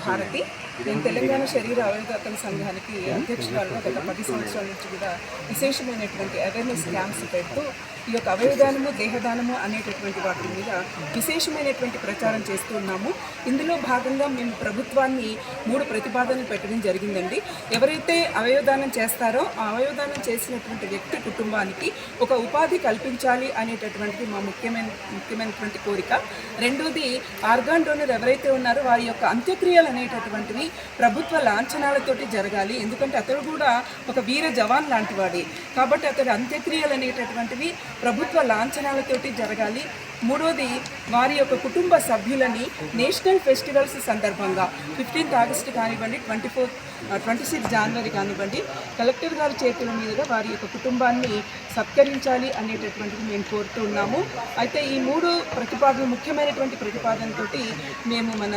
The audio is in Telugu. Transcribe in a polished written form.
భారతి. నేను తెలంగాణ శరీర అవయవదాతల సంఘానికి అధ్యక్షురాలుగా గత 10 సంవత్సరాల నుంచి కూడా విశేషమైనటువంటి అవేర్నెస్ క్యాంప్స్ పెడుతూ ఈ యొక్క అవయవదానము దేహదానము అనేటటువంటి వాటి మీద విశేషమైనటువంటి ప్రచారం చేస్తున్నాము. ఇందులో భాగంగా మేము ప్రభుత్వాన్ని 3 ప్రతిపాదనలు పెట్టడం జరిగిందండి. ఎవరైతే అవయవదానం చేస్తారో ఆ అవయవదానం చేసినటువంటి వ్యక్తి కుటుంబానికి ఒక ఉపాధి కల్పించాలి అనేటటువంటిది మా ముఖ్యమైనటువంటి కోరిక. రెండోది, ఆర్గాన్ డోనర్ ఎవరైతే ఉన్నారో వారి యొక్క అంత్యక్రియలు అనేటటువంటివి ప్రభుత్వ లాంఛనాలతోటి జరగాలి. ఎందుకంటే అతడు కూడా ఒక వీర జవాన్ లాంటి వాడే కాబట్టి అతడి అంత్యక్రియలు అనేటటువంటివి ప్రభుత్వ లాంఛనాలతోటి జరగాలి. మూడోది, వారి యొక్క కుటుంబ సభ్యులని నేషనల్ ఫెస్టివల్స్ సందర్భంగా 15th ఆగస్టు కానివ్వండి, 26 జనవరి కానివ్వండి, కలెక్టర్ గారి చేతుల మీదుగా వారి యొక్క కుటుంబాన్ని సత్కరించాలి అనేటటువంటిది మేము కోరుతూ ఉన్నాము. అయితే ఈ 3 ప్రతిపాదనలు ముఖ్యమైనటువంటి ప్రతిపాదనతోటి మేము మన